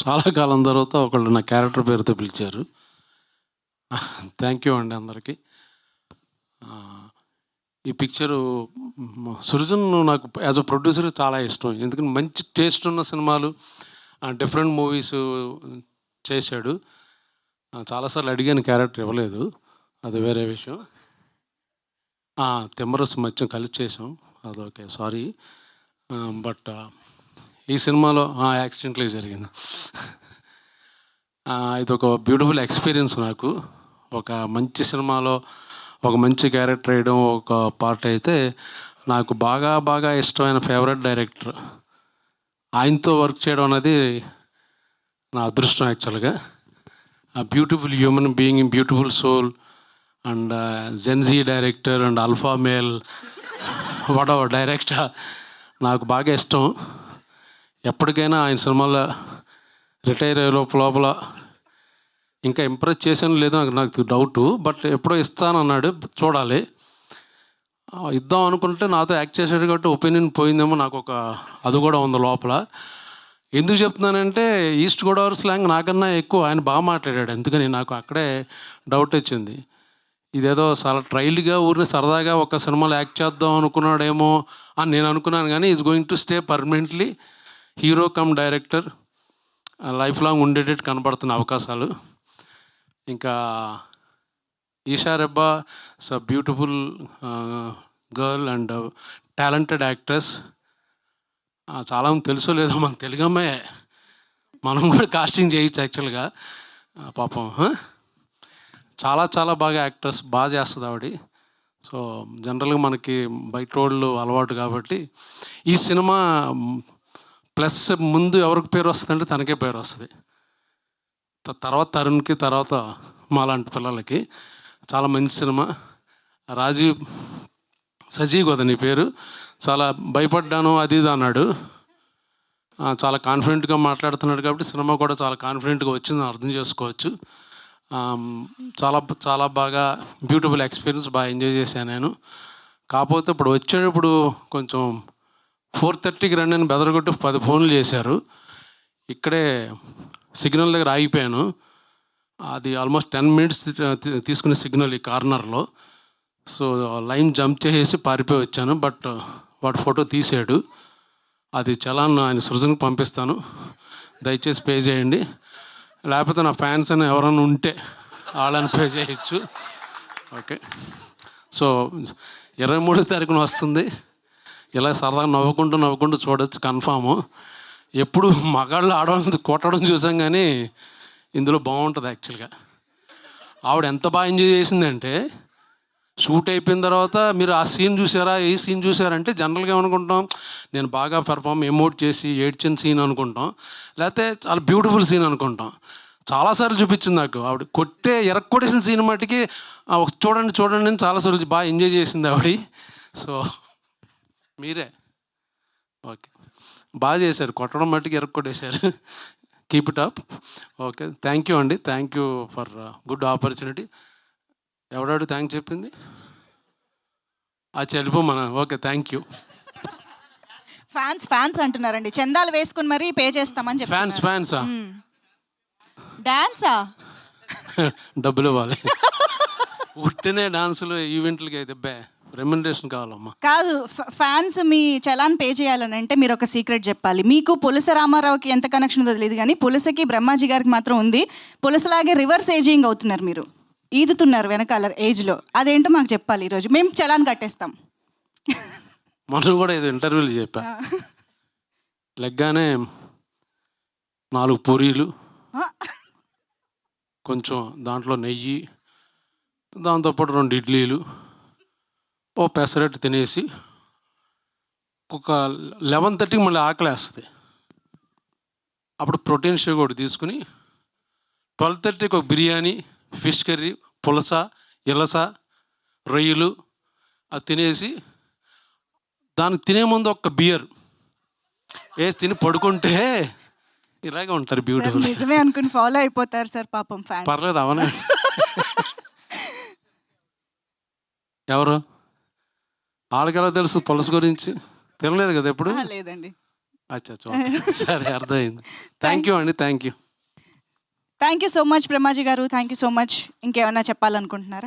చాలా కాలం తర్వాత ఒకళ్ళు నా క్యారెక్టర్ పేరుతో పిలిచారు. థ్యాంక్ యూ అండి అందరికీ. ఈ పిక్చరు సృజన్ నాకు యాజ్ అ ప్రొడ్యూసర్ చాలా ఇష్టం. ఎందుకంటే మంచి టేస్ట్ ఉన్న సినిమాలు, డిఫరెంట్ మూవీస్ చేశాడు. చాలాసార్లు అడిగాను, క్యారెక్టర్ ఇవ్వలేదు, అది వేరే విషయం. తిమ్మరసు మధ్యం కలిసి చేసాం, అదొకే, సారీ. బట్ ఈ సినిమాలో యాక్సిడెంట్లీ జరిగింది. ఇది ఒక బ్యూటిఫుల్ ఎక్స్పీరియన్స్ నాకు. ఒక మంచి సినిమాలో ఒక మంచి క్యారెక్టర్ వేయడం ఒక పార్ట్ అయితే, నాకు బాగా బాగా ఇష్టమైన ఫేవరెట్ డైరెక్టర్, ఆయనతో వర్క్ చేయడం అనేది నా అదృష్టం యాక్చువల్గా. Beautiful human being, beautiful soul, and Gen Z director and alpha male whatever director, నాకు బాగా ఇష్టం. ఎప్పటికైనా ఆయన సినిమాలో రిటైర్ అయ్యే లోపల ఇంకా ఇంప్రెస్ చేశాను లేదో నాకు డౌటు, బట్ ఎప్పుడో ఇస్తానన్నాడు, చూడాలి. ఇద్దాం అనుకుంటే నాతో యాక్ట్ చేశాడు కాబట్టి ఒపీనియన్ పోయిందేమో, నాకు అది కూడా ఉంది లోపల. ఎందుకు చెప్తున్నానంటే, ఈస్ట్ గోదావరి స్లాంగ్ నాకన్నా ఎక్కువ ఆయన బాగా మాట్లాడాడు, అందుకని నాకు అక్కడే డౌట్ వచ్చింది. ఇదేదో చాలా ట్రైల్డ్గా ఊరిని సరదాగా ఒక సినిమాలో యాక్ట్ చేద్దాం అనుకున్నాడేమో అని నేను అనుకున్నాను, కానీ is going to stay permanently hero cum director, life long ఉండేటట్టు కనబడుతున్న అవకాశాలు. ఇంకా Eesha Rebba is a beautiful girl and talented actress. చాలామంది తెలుసో లేదో, మన తెలుగు అమ్మాయి, మనం కూడా కాస్టింగ్ చేయొచ్చు యాక్చువల్గా. పాపం చాలా చాలా బాగా యాక్ట్రెస్, బాగా చేస్తుంది ఆవిడ. సో జనరల్గా మనకి బయట రోడ్లు అలవాటు కాబట్టి ఈ సినిమా ప్లస్ ముందు ఎవరికి పేరు వస్తుందంటే తనకే పేరు వస్తుంది, తర్వాత తరుణ్కి, తర్వాత మాలాంటి పిల్లలకి. చాలా మంచి సినిమా. రాజీవ్ సజీవ్ కదా నీ పేరు, చాలా భయపడ్డాను అది ఇది అన్నాడు. చాలా కాన్ఫిడెంట్గా మాట్లాడుతున్నాడు కాబట్టి సినిమా కూడా చాలా కాన్ఫిడెంట్గా వచ్చిందని అర్థం చేసుకోవచ్చు. చాలా చాలా బాగా బ్యూటిఫుల్ ఎక్స్పీరియన్స్, బాగా ఎంజాయ్ చేశాను నేను. కాకపోతే ఇప్పుడు వచ్చేటప్పుడు కొంచెం 4:30కి రండి అని బెదరగొట్టి 10 ఫోన్లు చేశారు. ఇక్కడే సిగ్నల్ దగ్గర ఆగిపోయాను. అది ఆల్మోస్ట్ 10 మినిట్స్ తీసుకునే సిగ్నల్ ఈ కార్నర్లో. సో లైన్ జంప్ చేసేసి పారిపోయి వచ్చాను. బట్ వాడు ఫోటో తీసాడు, అది చలాన్ ఆయన సృజన్కి పంపిస్తాను, దయచేసి పే చేయండి. లేకపోతే నా ఫ్యాన్స్ అని ఎవరైనా ఉంటే వాళ్ళని పే చేయొచ్చు. ఓకే. సో 23వ తారీఖున వస్తుంది. ఇలా సరదాగా నవ్వుకుంటూ చూడవచ్చు కన్ఫాము. ఎప్పుడు మగాళ్ళు ఆడవాళ్ళని కొట్టడం చూసాం, కానీ ఇందులో బాగుంటుంది యాక్చువల్గా. ఆవిడ ఎంత బాగా ఎంజాయ్ చేసిందంటే, షూట్ అయిపోయిన తర్వాత మీరు ఆ సీన్ చూసారా, ఏ సీన్ చూసారంటే జనరల్గా ఏమనుకుంటాం, నేను బాగా పెర్ఫామ్ ఎమోట్ చేసి ఏడ్చిన సీన్ అనుకుంటాం, లేకపోతే చాలా బ్యూటిఫుల్ సీన్ అనుకుంటాం. చాలాసార్లు చూపించింది నాకు ఆవిడ ఎరక్కొట్టేసిన సీన్ మట్టుకి చూడండి అని చాలాసార్లు బాగా ఎంజాయ్ చేసింది ఆవిడ. సో మీరే ఓకే, బాగా చేశారు, కొట్టడం మట్టుకు ఎరక్కొట్టేశారు. Keep it up. Okay, thank you అండి, thank you for good opportunity. ఎవడాడు థ్యాంక్ చెప్పింది? చెల్లిపోమన. Okay, thank you. ఫ్యాన్స్ అంటున్నారండి, చందాలు వేసుకుని మరీ పే చేస్తామని చెప్పి. ఫ్యాన్సా? డాన్సా? డబ్బులు ఇవ్వాలి. ఉట్టినే డాన్సులు ఈవెంట్లకి అయితే రెమ్యునరేషన్ కావాలమ్మా. కాదు, ఫ్యాన్స్ మీ చలాన్ పే చేయాలని అంటే మీరు ఒక సీక్రెట్ చెప్పాలి. మీకు పులస రామారావుకి ఎంత కనెక్షన్ ఉందో తెలియదు, కానీ పులసకి బ్రహ్మాజీ గారికి మాత్రం ఉంది. పులసలాగే రివర్స్ ఏజింగ్ అవుతున్నారు, మీరు ఈదుతున్నారు వెనకాల ఏజ్లో. అదేంటో మాకు చెప్పాలి ఈరోజు, మేము చలాన్ కట్టేస్తాం. మనం కూడా ఇది ఇంటర్వ్యూలు చెప్పా, లెగ్గానే 4 పూరీలు, కొంచెం దాంట్లో నెయ్యి, దాంతోపాటు 2 ఇడ్లీలు, ఓ పెసరట్టు తినేసి ఒక 11:30కి మళ్ళీ ఆకలి వేస్తుంది. అప్పుడు ప్రోటీన్ షేక్ ఒకటి తీసుకుని 12:30కి ఒక బిర్యానీ, ఫిష్ కర్రీ, పులస, ఇలస, రొయ్యలు అది తినేసి, దానికి తినే ముందు ఒక బియర్ వేసి తిని పడుకుంటే ఇలాగే ఉంటారు బ్యూటిఫుల్. నిజమే అనుకుని ఫాలో అయిపోతారు సార్, పాపం ఫ్యాన్స్. పర్లేదు, అవనే. ఎవరు వాళ్ళకి ఎలా తెలుసు పులస గురించి? తినలేదు కదా ఎప్పుడు? లేదండి. అచ్చా ఓకే సరే అర్థమైంది. థ్యాంక్ యూ అండి. Thank you. Thank you so much Brahmaji గారు. Thank you so much. ఇంకేమన్నా చెప్పాలనుకుంటున్నారా?